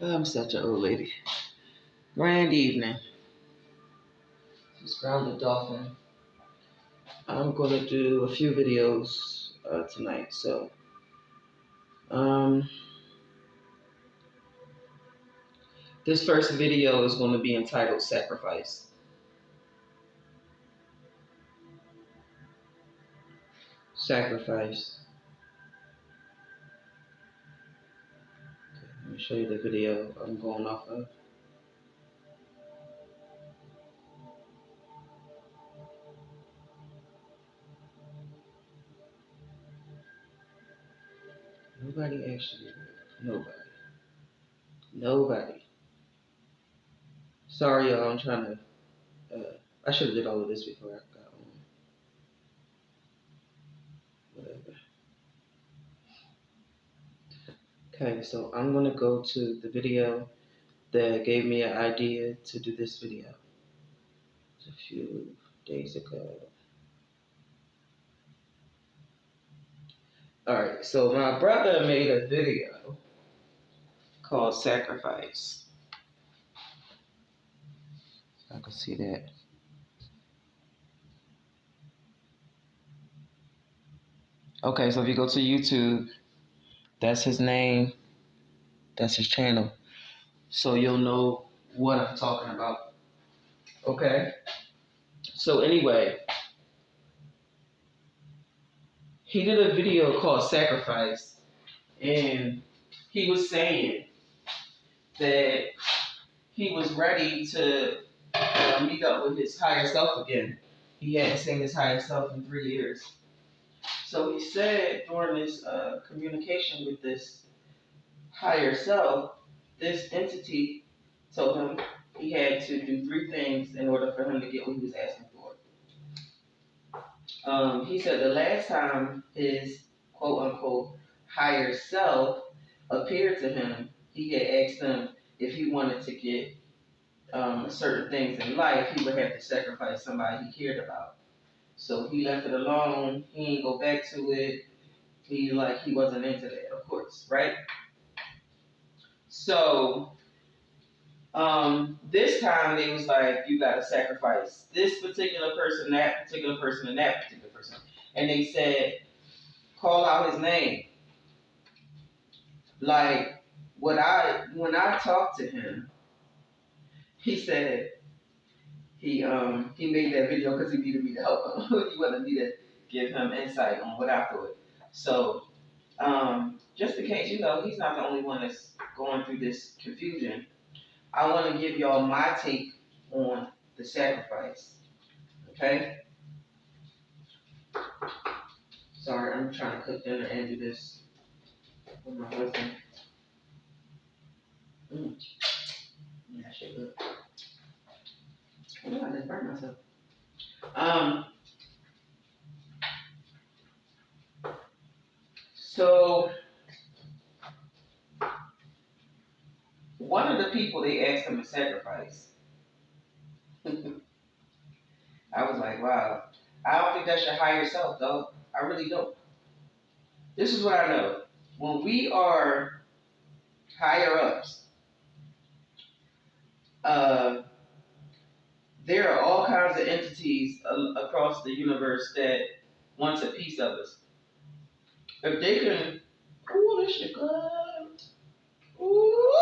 I'm such an old lady. Grand evening. Just ground the dolphin. I'm gonna do a few videos tonight. So, um, this first video is going to be entitled "Sacrifice." Sacrifice. Let me show you the video I'm going off of. Nobody actually. Nobody. Sorry, y'all. I'm trying to. I should have did all of this before I got on. Whatever. Okay, so I'm gonna go to the video that gave me an idea to do this video. It was a few days ago. Alright, so my brother made a video called Sacrifice. I can see that. Okay, so if you go to YouTube, that's his name, that's his channel. So you'll know what I'm talking about. Okay? So anyway, he did a video called Sacrifice, and he was saying that he was ready to meet up with his higher self again. He hadn't seen his higher self in 3 years. So he said during this communication with this higher self, this entity told him he had to do 3 things in order for him to get what he was asking for. He said the last time his quote unquote higher self appeared to him, he had asked him if he wanted to get certain things in life, he would have to sacrifice somebody he cared about. So he left it alone. He didn't go back to it. He wasn't into that, of course, right? So this time they was like, you gotta sacrifice this particular person, that particular person, and that particular person. And they said, call out his name. Like when I talked to him, he said he made that video because he needed me to help him. He wanted me to give him insight on what I thought. So just in case, he's not the only one that's going through this confusion. I want to give y'all my take on the sacrifice. Okay? Sorry, I'm trying to cook dinner and do this with my husband. Yeah, shit good. I know I just burned myself. So one of the people they asked him to sacrifice, I was like, wow, I don't think that's your higher self, though. I really don't. This is what I know. When we are higher ups, there are all kinds of entities across the universe that wants a piece of us. If they can, ooh, this shit good. Ooh.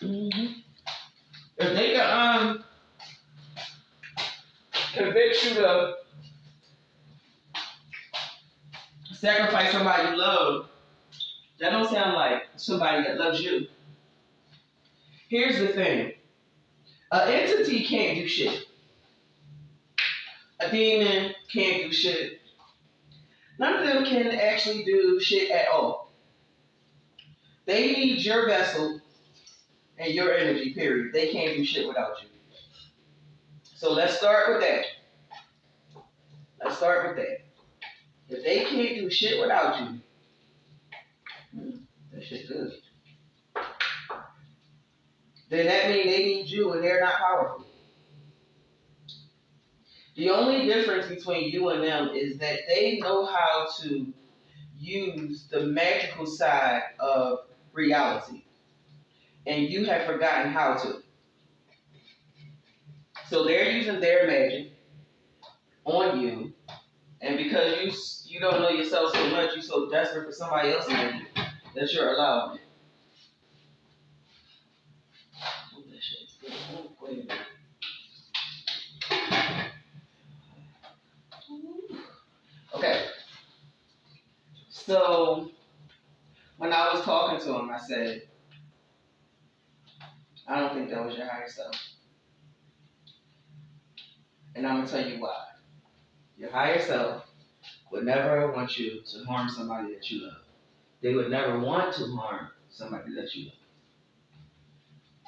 Mm-hmm. If they can convince you to sacrifice somebody you love, that don't sound like somebody that loves you. Here's the thing. An entity can't do shit. A demon can't do shit. None of them can actually do shit at all. They need your vessel and your energy, period. They can't do shit without you. So let's start with that. If they can't do shit without you, that shit's good. Then that means they need you and they're not powerful. The only difference between you and them is that they know how to use the magical side of reality, and you have forgotten how to. So they're using their magic on you, and because you don't know yourself so much, you're so desperate for somebody else's magic that you're allowing it. Oh, that shit's good. Oh, wait a minute. Okay, so when I was talking to him, I said, I don't think that was your higher self. And I'm going to tell you why. Your higher self would never want you to harm somebody that you love. They would never want to harm somebody that you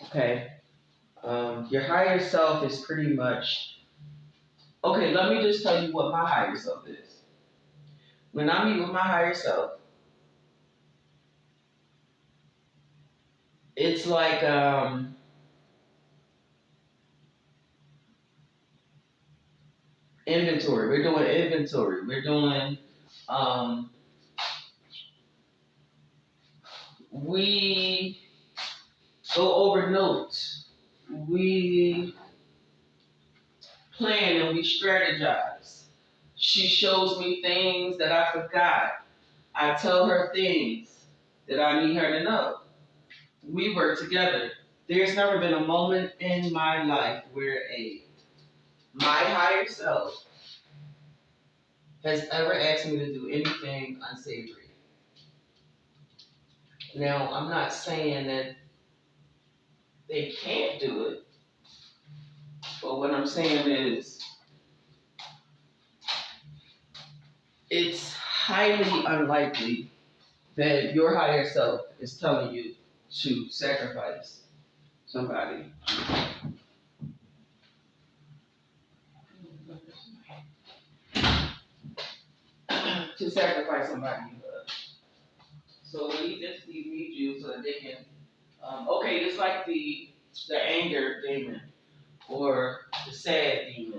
love. Okay? Your higher self is pretty much. Okay, let me just tell you what my higher self is. When I meet with my higher self, it's like inventory. We're doing inventory. We're doing we go over notes. We plan and we strategize. She shows me things that I forgot. I tell her things that I need her to know. We work together. There's never been a moment in my life where my higher self has ever asked me to do anything unsavory. Now, I'm not saying that they can't do it, but what I'm saying is it's highly unlikely that your higher self is telling you to sacrifice somebody. To sacrifice somebody you love. So when these entities need you so that they can, okay, it's like the anger demon, or the sad demon,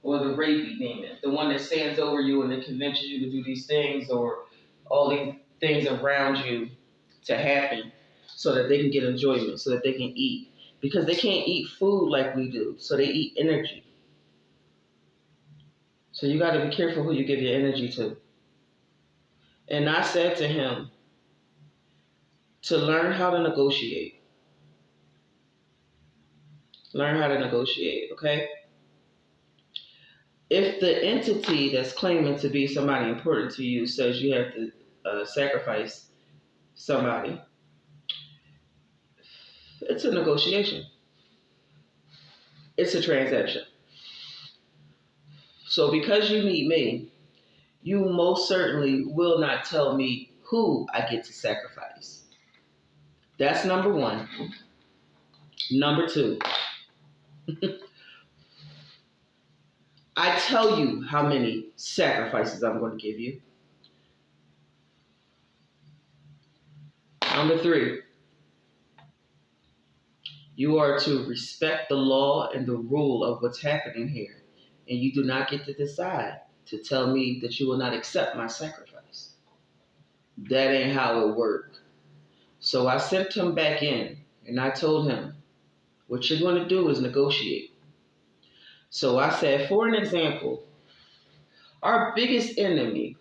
or the rapey demon, the one that stands over you and that convinces you to do these things or all these things around you to happen so that they can get enjoyment, so that they can eat. Because they can't eat food like we do, so they eat energy. So you got to be careful who you give your energy to. And I said to him to learn how to negotiate. Learn how to negotiate, okay? If the entity that's claiming to be somebody important to you says you have to sacrifice somebody, it's a negotiation. It's a transaction. So because you need me, you most certainly will not tell me who I get to sacrifice. That's number one. Number two, I tell you how many sacrifices I'm going to give you. Number three, you are to respect the law and the rule of what's happening here. And you do not get to decide to tell me that you will not accept my sacrifice. That ain't how it works. So I sent him back in and I told him, what you're going to do is negotiate. So I said, for an example, our biggest enemy,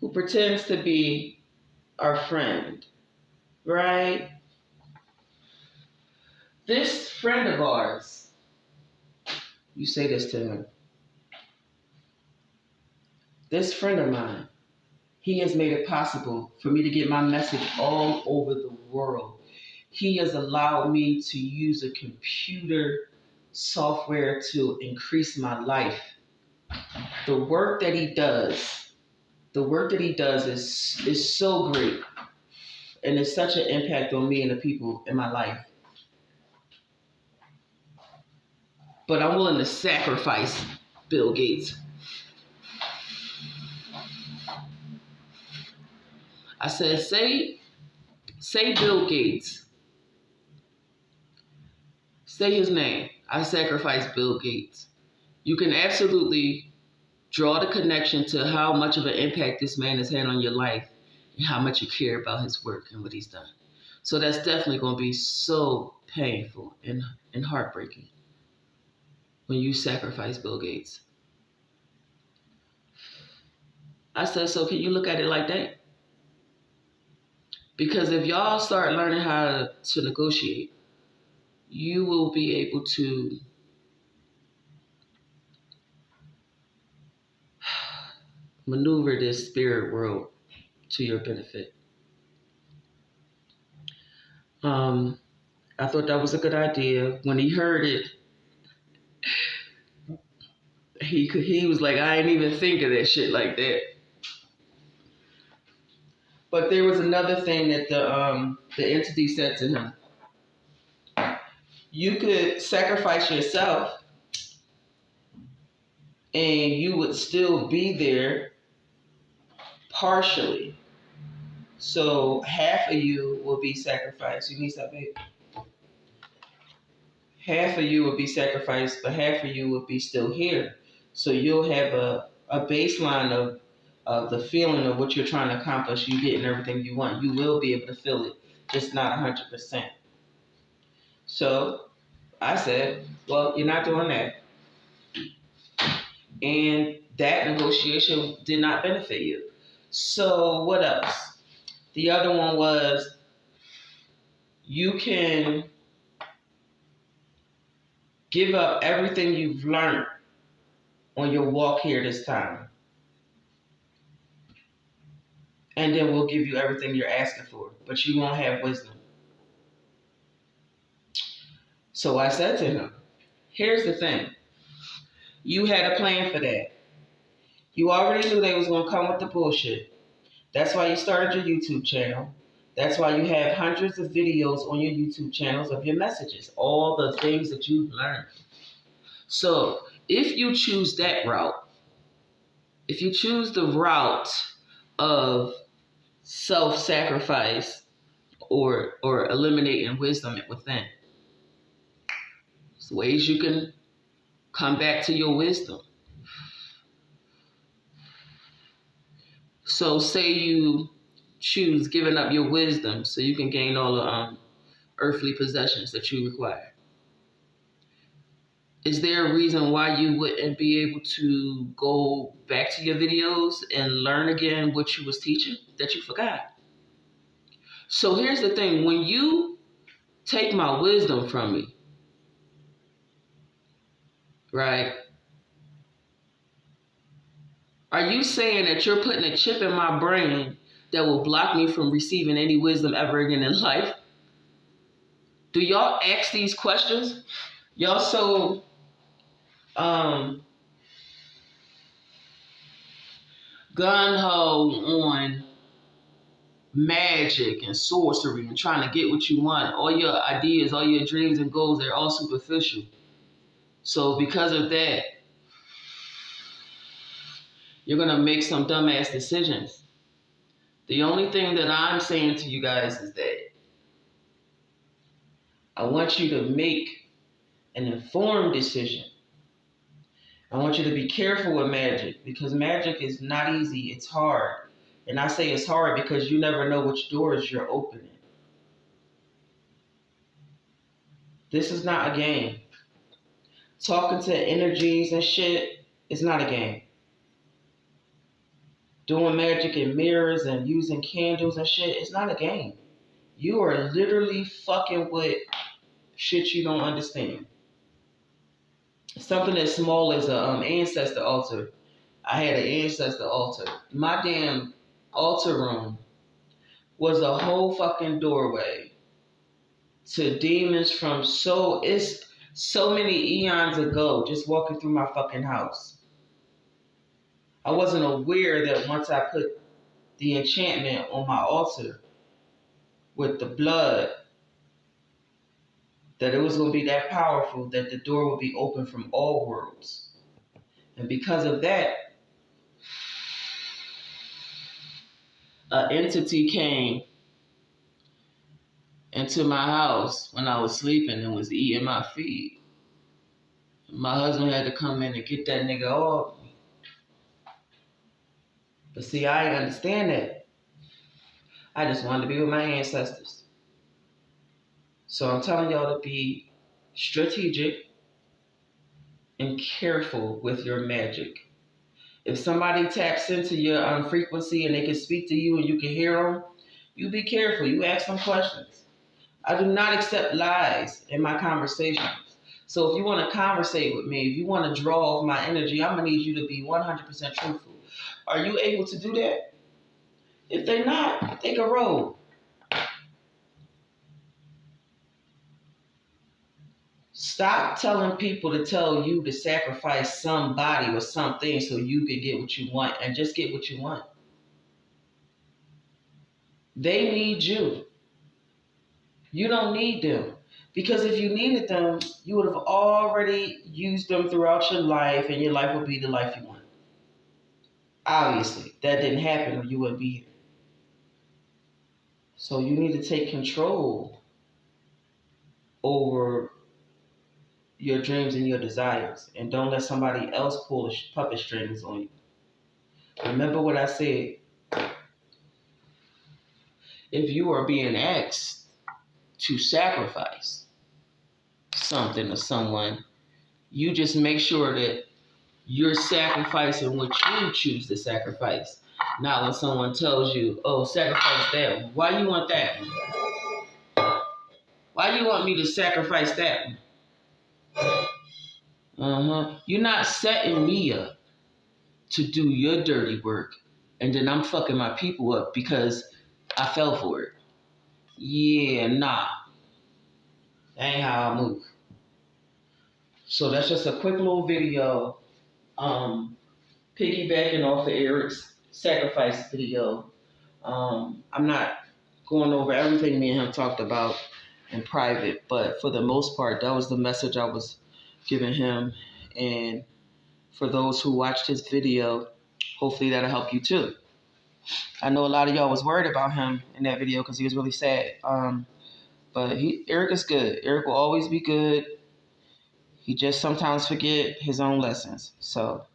who pretends to be our friend, right? This friend of ours, you say this to him, this friend of mine, he has made it possible for me to get my message all over the world. He has allowed me to use a computer software to increase my life. The work that he does, is so great, and it's such an impact on me and the people in my life. But I'm willing to sacrifice Bill Gates. I said, say Bill Gates. Say his name. I sacrifice Bill Gates. You can absolutely Draw the connection to how much of an impact this man has had on your life and how much you care about his work and what he's done. So that's definitely going to be so painful and heartbreaking when you sacrifice Bill Gates. I said, so can you look at it like that? Because if y'all start learning how to negotiate, you will be able to maneuver this spirit world to your benefit. I thought that was a good idea. When he heard it, he was like, I ain't even think of that shit like that. But there was another thing that the entity said to him. You could sacrifice yourself and you would still be there partially. So half of you will be sacrificed. You need something? Half of you will be sacrificed, but half of you will be still here. So you'll have a baseline of the feeling of what you're trying to accomplish. You getting everything you want. You will be able to feel it, just not 100%. So I said, well, you're not doing that. And that negotiation did not benefit you. So what else? The other one was you can give up everything you've learned on your walk here this time. And then we'll give you everything you're asking for, but you won't have wisdom. So I said to him, here's the thing. You had a plan for that. You already knew they was going to come with the bullshit. That's why you started your YouTube channel. That's why you have hundreds of videos on your YouTube channels of your messages, all the things that you've learned. So if you choose that route, if you choose the route of self-sacrifice or eliminating wisdom within, there's ways you can come back to your wisdom. So say you choose giving up your wisdom so you can gain all the earthly possessions that you require. Is there a reason why you wouldn't be able to go back to your videos and learn again what you was teaching that you forgot? So here's the thing. When you take my wisdom from me, right? Are you saying that you're putting a chip in my brain that will block me from receiving any wisdom ever again in life? Do y'all ask these questions? Y'all so gun-ho on magic and sorcery and trying to get what you want. All your ideas, all your dreams and goals, they're all superficial. So because of that, you're going to make some dumbass decisions. The only thing that I'm saying to you guys is that I want you to make an informed decision. I want you to be careful with magic because magic is not easy. It's hard. And I say it's hard because you never know which doors you're opening. This is not a game. Talking to energies and shit is not a game. Doing magic in mirrors and using candles and shit is not a game. You are literally fucking with shit you don't understand. Something as small as an ancestor altar. I had an ancestor altar. My damn altar room was a whole fucking doorway to demons from so many eons ago, just walking through my fucking house. I wasn't aware that once I put the enchantment on my altar with the blood, that it was going to be that powerful that the door would be open from all worlds. And because of that, an entity came into my house when I was sleeping and was eating my feet. My husband had to come in and get that nigga off me. But see, I didn't understand that. I just wanted to be with my ancestors. So I'm telling y'all to be strategic and careful with your magic. If somebody taps into your frequency and they can speak to you and you can hear them, you be careful. You ask them questions. I do not accept lies in my conversations. So if you want to conversate with me, if you want to draw off my energy, I'm going to need you to be 100% truthful. Are you able to do that? If they're not, take a roll. Stop telling people to tell you to sacrifice somebody or something so you can get what you want, and just get what you want. They need you. You don't need them. Because if you needed them, you would have already used them throughout your life, and your life would be the life you want. Obviously, that didn't happen or you wouldn't be here. So you need to take control over your dreams and your desires, and don't let somebody else pull the puppet strings on you. Remember what I said. If you are being asked to sacrifice something or someone, you just make sure that you're sacrificing what you choose to sacrifice. Not when someone tells you, oh, sacrifice that. Why you want that? Why do you want me to sacrifice that? You're not setting me up to do your dirty work, and then I'm fucking my people up because I fell for it. Yeah, nah. That ain't how I move. So that's just a quick little video, piggybacking off of Eric's sacrifice video. I'm not going over everything me and him talked about in private, but for the most part, that was the message I was giving him. And for those who watched his video, hopefully that'll help you too. I know a lot of y'all was worried about him in that video because he was really sad. But Eric is good. Eric will always be good. He just sometimes forget his own lessons. So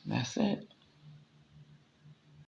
that's it.